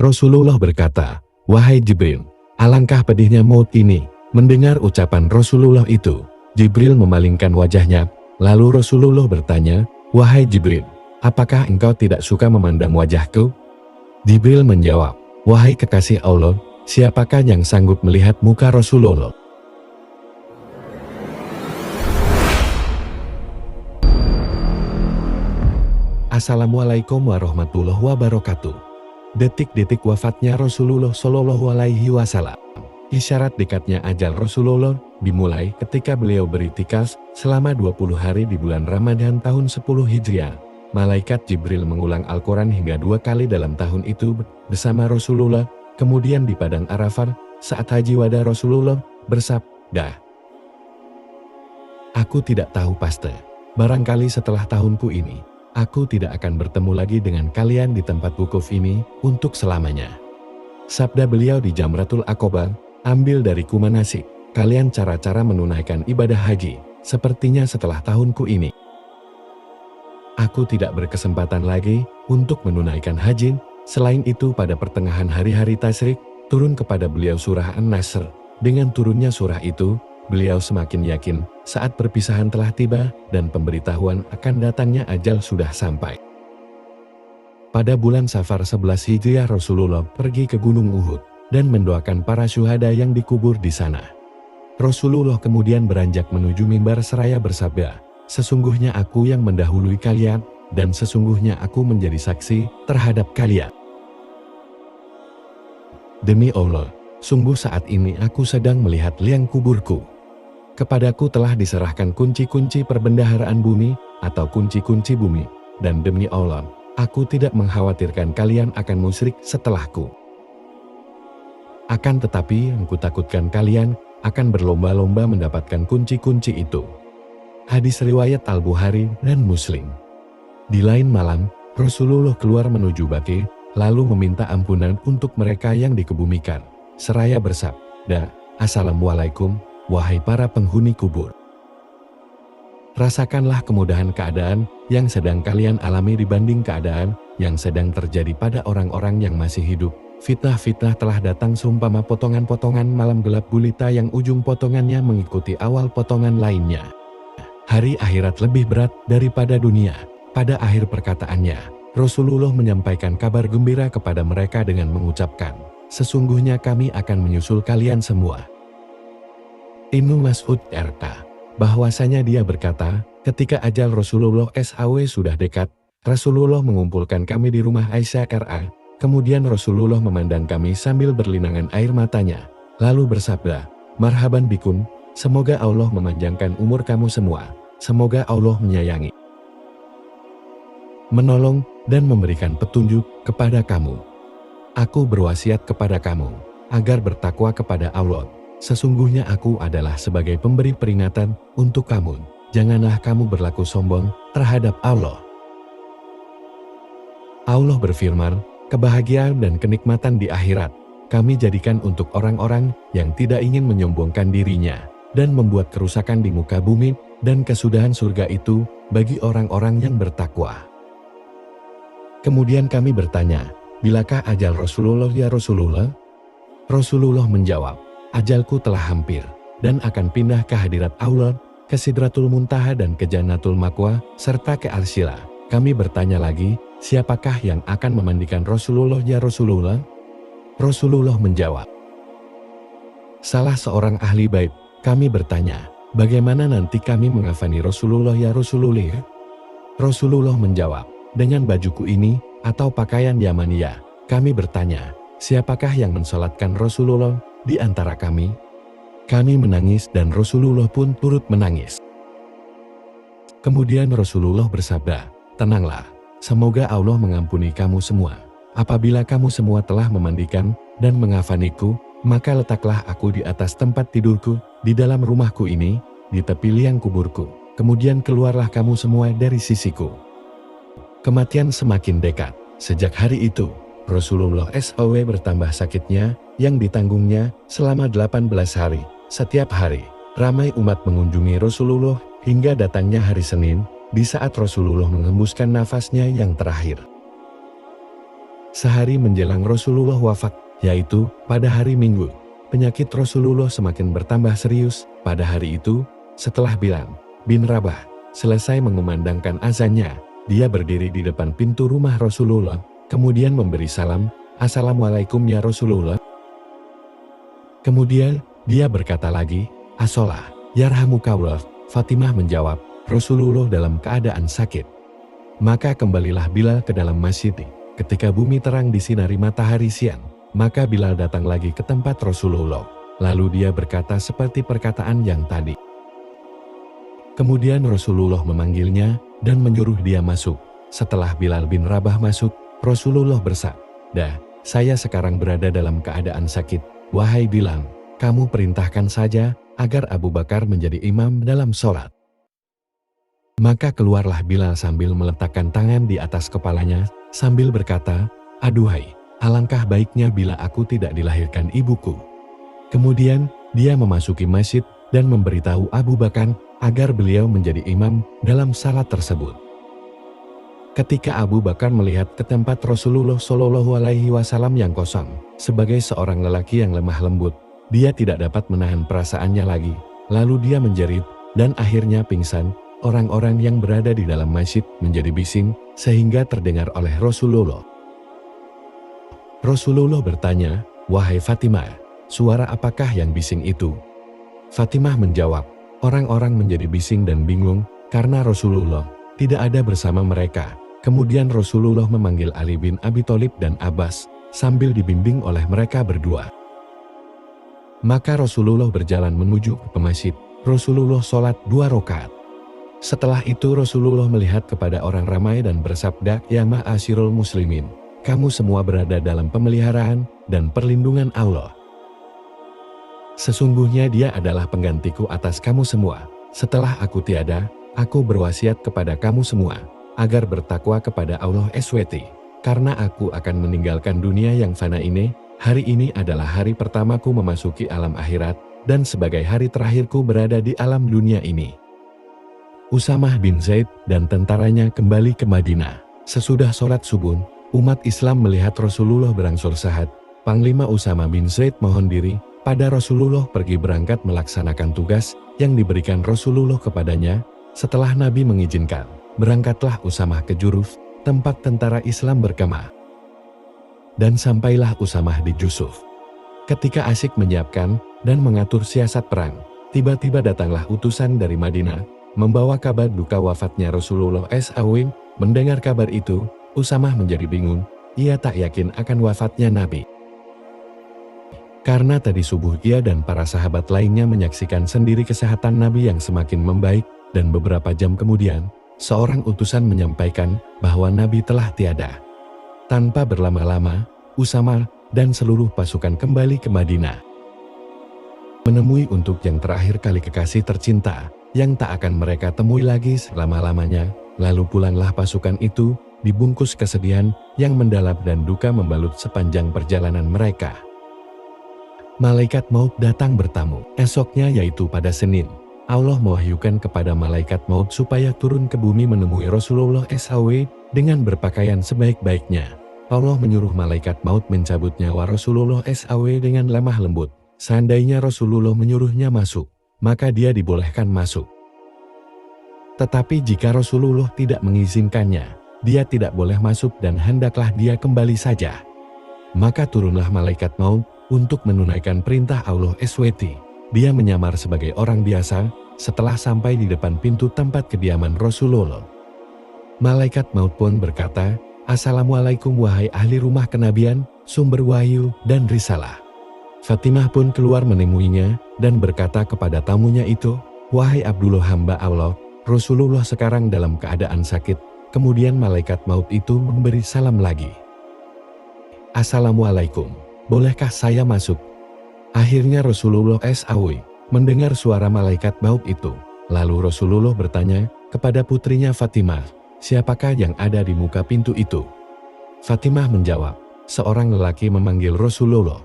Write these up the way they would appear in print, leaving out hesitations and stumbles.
Rasulullah berkata, "Wahai Jibril, alangkah pedihnya maut ini." Mendengar ucapan Rasulullah itu, Jibril memalingkan wajahnya, lalu Rasulullah bertanya, "Wahai Jibril, apakah engkau tidak suka memandang wajahku?" Jibril menjawab, "Wahai kekasih Allah, siapakah yang sanggup melihat muka Rasulullah?" Assalamualaikum warahmatullahi wabarakatuh. Detik-detik wafatnya Rasulullah Shallallahu Alaihi Wasallam. Isyarat dekatnya ajal Rasulullah dimulai ketika beliau beriktikaf selama 20 hari di bulan Ramadan tahun 10 Hijriah. Malaikat Jibril mengulang Al-Quran hingga 2 kali dalam tahun itu bersama Rasulullah. Kemudian di Padang Arafah saat haji wada Rasulullah bersabda, "Aku tidak tahu pasti, barangkali setelah tahunku ini, aku tidak akan bertemu lagi dengan kalian di tempat wukuf ini untuk selamanya." Sabda beliau di Jamratul Aqobah, "Ambil dariku manasik kalian cara-cara menunaikan ibadah haji, sepertinya setelah tahunku ini aku tidak berkesempatan lagi untuk menunaikan haji." Selain itu pada pertengahan hari-hari tasyrik, turun kepada beliau surah An-Nasr. Dengan turunnya surah itu, beliau semakin yakin saat perpisahan telah tiba dan pemberitahuan akan datangnya ajal sudah sampai. Pada bulan Safar 11 Hijriah Rasulullah pergi ke Gunung Uhud dan mendoakan para syuhada yang dikubur di sana. Rasulullah kemudian beranjak menuju mimbar seraya bersabda, "Sesungguhnya aku yang mendahului kalian, dan sesungguhnya aku menjadi saksi terhadap kalian. Demi Allah, sungguh saat ini aku sedang melihat liang kuburku. Kepadaku telah diserahkan kunci-kunci perbendaharaan bumi atau kunci-kunci bumi, dan demi Allah, aku tidak mengkhawatirkan kalian akan musyrik setelahku. Akan tetapi aku takutkan kalian akan berlomba-lomba mendapatkan kunci-kunci itu." Hadis riwayat Al-Bukhari dan Muslim. Di lain malam, Rasulullah keluar menuju Baqi, lalu meminta ampunan untuk mereka yang dikebumikan, seraya bersabda, "Assalamualaikum, wahai para penghuni kubur. Rasakanlah kemudahan keadaan yang sedang kalian alami dibanding keadaan yang sedang terjadi pada orang-orang yang masih hidup. Fitnah-fitnah telah datang seumpama potongan-potongan malam gelap gulita yang ujung potongannya mengikuti awal potongan lainnya. Hari akhirat lebih berat daripada dunia." Pada akhir perkataannya, Rasulullah menyampaikan kabar gembira kepada mereka dengan mengucapkan, "Sesungguhnya kami akan menyusul kalian semua." Ibnu Mas'ud RK, bahwasanya dia berkata, ketika ajal Rasulullah SAW sudah dekat, Rasulullah mengumpulkan kami di rumah Aisyah RA, kemudian Rasulullah memandang kami sambil berlinangan air matanya, lalu bersabda, "Marhaban bikum, semoga Allah memanjangkan umur kamu semua, semoga Allah menyayangi, menolong, dan memberikan petunjuk kepada kamu. Aku berwasiat kepada kamu, agar bertakwa kepada Allah. Sesungguhnya aku adalah sebagai pemberi peringatan untuk kamu. Janganlah kamu berlaku sombong terhadap Allah. Allah berfirman, kebahagiaan dan kenikmatan di akhirat kami jadikan untuk orang-orang yang tidak ingin menyombongkan dirinya dan membuat kerusakan di muka bumi, dan kesudahan surga itu bagi orang-orang yang bertakwa." Kemudian kami bertanya, "Bilakah ajal Rasulullah ya Rasulullah?" Rasulullah menjawab, "Ajalku telah hampir, dan akan pindah ke hadirat Allah, ke Sidratul Muntaha dan ke Jannatul Ma'wa, serta ke Al-Syila." Kami bertanya lagi, "Siapakah yang akan memandikan Rasulullah ya Rasulullah?" Rasulullah menjawab, "Salah seorang ahli bait." Kami bertanya, "Bagaimana nanti kami mengafani Rasulullah ya Rasulullah?" Rasulullah menjawab, "Dengan bajuku ini atau pakaian Yamaniyah." Kami bertanya, "Siapakah yang mensolatkan Rasulullah di antara kami?" Kami menangis dan Rasulullah pun turut menangis. Kemudian Rasulullah bersabda, "Tenanglah, semoga Allah mengampuni kamu semua. Apabila kamu semua telah memandikan dan mengafaniku, maka letaklah aku di atas tempat tidurku di dalam rumahku ini, di tepi liang kuburku. Kemudian keluarlah kamu semua dari sisiku." Kematian semakin dekat. Sejak hari itu, Rasulullah SAW bertambah sakitnya yang ditanggungnya selama 18 hari. Setiap hari, ramai umat mengunjungi Rasulullah hingga datangnya hari Senin, di saat Rasulullah mengembuskan nafasnya yang terakhir. Sehari menjelang Rasulullah wafat, yaitu pada hari Minggu, penyakit Rasulullah semakin bertambah serius. Pada hari itu, setelah Bilal bin Rabah selesai mengumandangkan azannya, dia berdiri di depan pintu rumah Rasulullah, kemudian memberi salam, "Assalamualaikum ya Rasulullah." Kemudian, dia berkata lagi, "As-sholah, yarhamukallah." Fatimah menjawab, "Rasulullah dalam keadaan sakit." Maka kembalilah Bilal ke dalam masjid. Ketika bumi terang disinari matahari siang, maka Bilal datang lagi ke tempat Rasulullah. Lalu dia berkata seperti perkataan yang tadi. Kemudian Rasulullah memanggilnya dan menyuruh dia masuk. Setelah Bilal bin Rabah masuk, Rasulullah bersabda, "Saya sekarang berada dalam keadaan sakit. Wahai Bilal, kamu perintahkan saja agar Abu Bakar menjadi imam dalam sholat." Maka keluarlah Bilal sambil meletakkan tangan di atas kepalanya, sambil berkata, "Aduhai, alangkah baiknya bila aku tidak dilahirkan ibuku." Kemudian, dia memasuki masjid dan memberitahu Abu Bakar agar beliau menjadi imam dalam salat tersebut. Ketika Abu Bakar melihat ke tempat Rasulullah Shallallahu Alaihi Wasallam yang kosong, sebagai seorang lelaki yang lemah lembut, dia tidak dapat menahan perasaannya lagi. Lalu dia menjerit dan akhirnya pingsan. Orang-orang yang berada di dalam masjid menjadi bising sehingga terdengar oleh Rasulullah. Rasulullah bertanya, "Wahai Fatimah, suara apakah yang bising itu?" Fatimah menjawab, "Orang-orang menjadi bising dan bingung karena Rasulullah tidak ada bersama mereka." Kemudian Rasulullah memanggil Ali bin Abi Thalib dan Abbas sambil dibimbing oleh mereka berdua. Maka Rasulullah berjalan menuju ke masjid. Rasulullah sholat 2 rakaat. Setelah itu Rasulullah melihat kepada orang ramai dan bersabda, "Ya ma'asyirul muslimin, kamu semua berada dalam pemeliharaan dan perlindungan Allah. Sesungguhnya Dia adalah penggantiku atas kamu semua. Setelah aku tiada, aku berwasiat kepada kamu semua agar bertakwa kepada Allah SWT, karena aku akan meninggalkan dunia yang fana ini. Hari ini adalah hari pertamaku memasuki alam akhirat, dan sebagai hari terakhirku berada di alam dunia ini." Usamah bin Zaid dan tentaranya kembali ke Madinah. Sesudah sholat subuh, umat Islam melihat Rasulullah berangsur sehat. Panglima Usamah bin Zaid mohon diri pada Rasulullah pergi berangkat melaksanakan tugas yang diberikan Rasulullah kepadanya. Setelah Nabi mengizinkan, berangkatlah Usamah ke Juruf, tempat tentara Islam berkemah. Dan sampailah Usamah di Jusuf. Ketika asyik menyiapkan dan mengatur siasat perang, tiba-tiba datanglah utusan dari Madinah, membawa kabar duka wafatnya Rasulullah SAW. Mendengar kabar itu, Usamah menjadi bingung. Ia tak yakin akan wafatnya Nabi. Karena tadi subuh ia dan para sahabat lainnya menyaksikan sendiri kesehatan Nabi yang semakin membaik, dan beberapa jam kemudian, seorang utusan menyampaikan bahwa Nabi telah tiada. Tanpa berlama-lama, Usamah dan seluruh pasukan kembali ke Madinah, menemui untuk yang terakhir kali kekasih tercinta, yang tak akan mereka temui lagi selama-lamanya. Lalu pulanglah pasukan itu, dibungkus kesedihan yang mendalam dan duka membalut sepanjang perjalanan mereka. Malaikat maut datang bertamu. Esoknya, yaitu pada Senin, Allah mewahyukan kepada malaikat maut supaya turun ke bumi menemui Rasulullah SAW dengan berpakaian sebaik-baiknya. Allah menyuruh malaikat maut mencabut nyawa Rasulullah SAW dengan lemah lembut. Seandainya Rasulullah menyuruhnya masuk, maka dia dibolehkan masuk. Tetapi jika Rasulullah tidak mengizinkannya, dia tidak boleh masuk dan hendaklah dia kembali saja. Maka turunlah malaikat maut untuk menunaikan perintah Allah SWT. Dia menyamar sebagai orang biasa. Setelah sampai di depan pintu tempat kediaman Rasulullah, malaikat maut pun berkata, "Assalamualaikum wahai ahli rumah kenabian, sumber wahyu dan risalah." Fatimah pun keluar menemuinya dan berkata kepada tamunya itu, "Wahai Abdullah hamba Allah, Rasulullah sekarang dalam keadaan sakit." Kemudian malaikat maut itu memberi salam lagi. "Assalamualaikum, bolehkah saya masuk?" Akhirnya Rasulullah SAW mendengar suara malaikat maut itu. Lalu Rasulullah bertanya kepada putrinya Fatimah, "Siapakah yang ada di muka pintu itu?" Fatimah menjawab, "Seorang lelaki memanggil Rasulullah.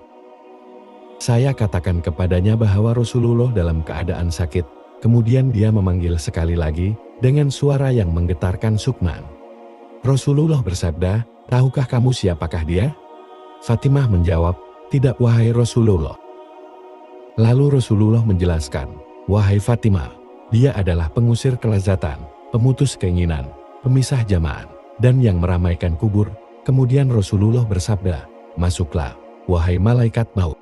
Saya katakan kepadanya bahwa Rasulullah dalam keadaan sakit." Kemudian dia memanggil sekali lagi dengan suara yang menggetarkan sukman. Rasulullah bersabda, tahukah kamu siapakah dia? Fatimah menjawab, tidak wahai Rasulullah. Lalu Rasulullah menjelaskan, wahai Fatimah, dia adalah pengusir kelezatan, pemutus keinginan, pemisah jamaah, dan yang meramaikan kubur. Kemudian Rasulullah bersabda, masuklah, wahai malaikat maut.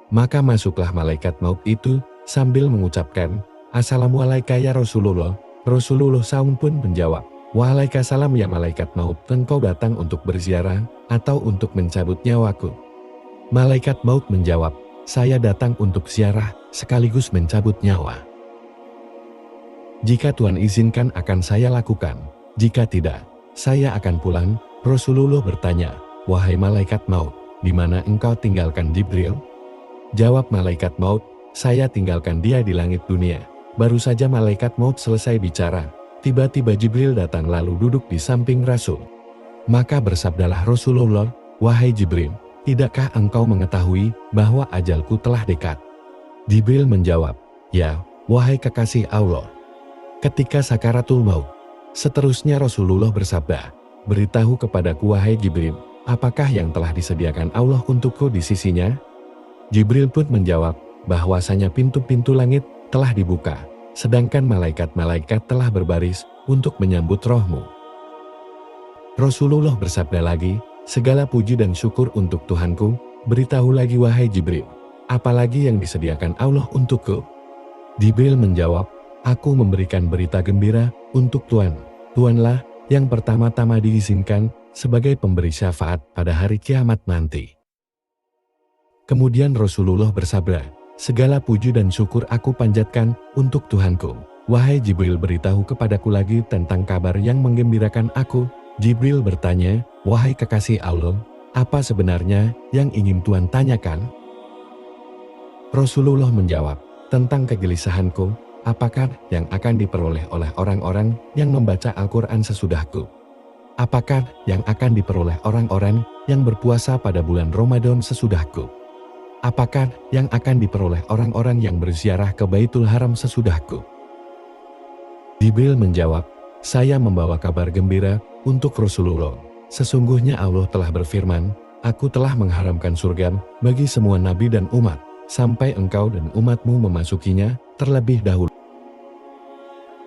Maka masuklah malaikat maut itu sambil mengucapkan, Assalamualaikum ya Rasulullah. Rasulullah SAW pun menjawab, Waalaikumsalam ya malaikat maut, engkau datang untuk berziarah atau untuk mencabut nyawaku? Malaikat maut menjawab, saya datang untuk ziarah sekaligus mencabut nyawa. Jika Tuhan izinkan akan saya lakukan, jika tidak, saya akan pulang. Rasulullah bertanya, wahai malaikat maut, di mana engkau tinggalkan Jibril? Jawab malaikat maut, saya tinggalkan dia di langit dunia. Baru saja malaikat maut selesai bicara, tiba-tiba Jibril datang lalu duduk di samping Rasul. Maka bersabdalah Rasulullah, wahai Jibril, tidakkah engkau mengetahui bahwa ajalku telah dekat? Jibril menjawab, ya, wahai kekasih Allah. Ketika sakaratul maut, seterusnya Rasulullah bersabda, beritahu kepadaku wahai Jibril, apakah yang telah disediakan Allah untukku di sisinya? Jibril pun menjawab, bahwasanya pintu-pintu langit telah dibuka, sedangkan malaikat-malaikat telah berbaris untuk menyambut rohmu. Rasulullah bersabda lagi, segala puji dan syukur untuk Tuhanku, beritahu lagi wahai Jibril, apalagi yang disediakan Allah untukku? Jibril menjawab, aku memberikan berita gembira untuk Tuhan. Tuhanlah yang pertama-tama diizinkan sebagai pemberi syafaat pada hari kiamat nanti. Kemudian Rasulullah bersabda, segala puji dan syukur aku panjatkan untuk Tuhanku. Wahai Jibril, beritahu kepadaku lagi tentang kabar yang menggembirakan aku. Jibril bertanya, wahai kekasih Allah, apa sebenarnya yang ingin Tuhan tanyakan? Rasulullah menjawab, tentang kegelisahanku, apakah yang akan diperoleh oleh orang-orang yang membaca Al-Quran sesudahku? Apakah yang akan diperoleh orang-orang yang berpuasa pada bulan Ramadan sesudahku? Apakah yang akan diperoleh orang-orang yang berziarah ke Baitul Haram sesudahku? Jibril menjawab, saya membawa kabar gembira untuk Rasulullah. Sesungguhnya Allah telah berfirman, aku telah mengharamkan surga bagi semua nabi dan umat, sampai engkau dan umatmu memasukinya terlebih dahulu.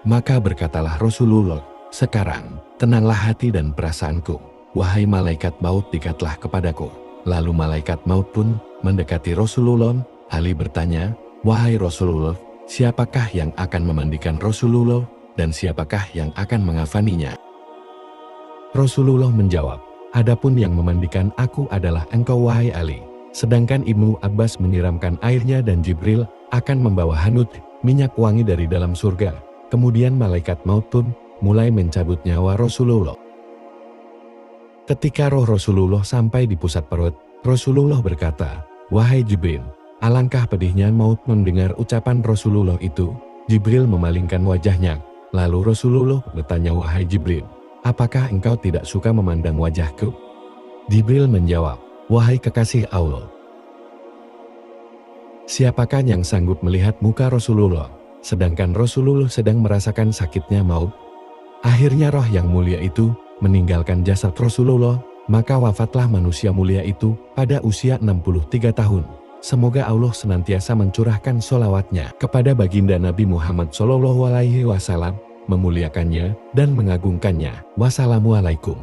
Maka berkatalah Rasulullah, sekarang tenanglah hati dan perasaanku, wahai malaikat maut dekatlah kepadaku. Lalu malaikat maut pun mendekati Rasulullah. Ali bertanya, wahai Rasulullah, siapakah yang akan memandikan Rasulullah dan siapakah yang akan mengafaninya? Rasulullah menjawab, adapun yang memandikan aku adalah engkau wahai Ali. Sedangkan Ibnu Abbas menyiramkan airnya dan Jibril akan membawa hanut minyak wangi dari dalam surga. Kemudian malaikat maut pun mulai mencabut nyawa Rasulullah. Ketika roh Rasulullah sampai di pusat perut, Rasulullah berkata, wahai Jibril, alangkah pedihnya maut mendengar ucapan Rasulullah itu. Jibril memalingkan wajahnya, lalu Rasulullah bertanya, wahai Jibril, apakah engkau tidak suka memandang wajahku? Jibril menjawab, wahai kekasih Allah, siapakah yang sanggup melihat muka Rasulullah, sedangkan Rasulullah sedang merasakan sakitnya maut? Akhirnya roh yang mulia itu meninggalkan jasad Rasulullah, maka wafatlah manusia mulia itu pada usia 63 tahun. Semoga Allah senantiasa mencurahkan sholawatnya kepada baginda Nabi Muhammad SAW, memuliakannya dan mengagungkannya. Wassalamualaikum.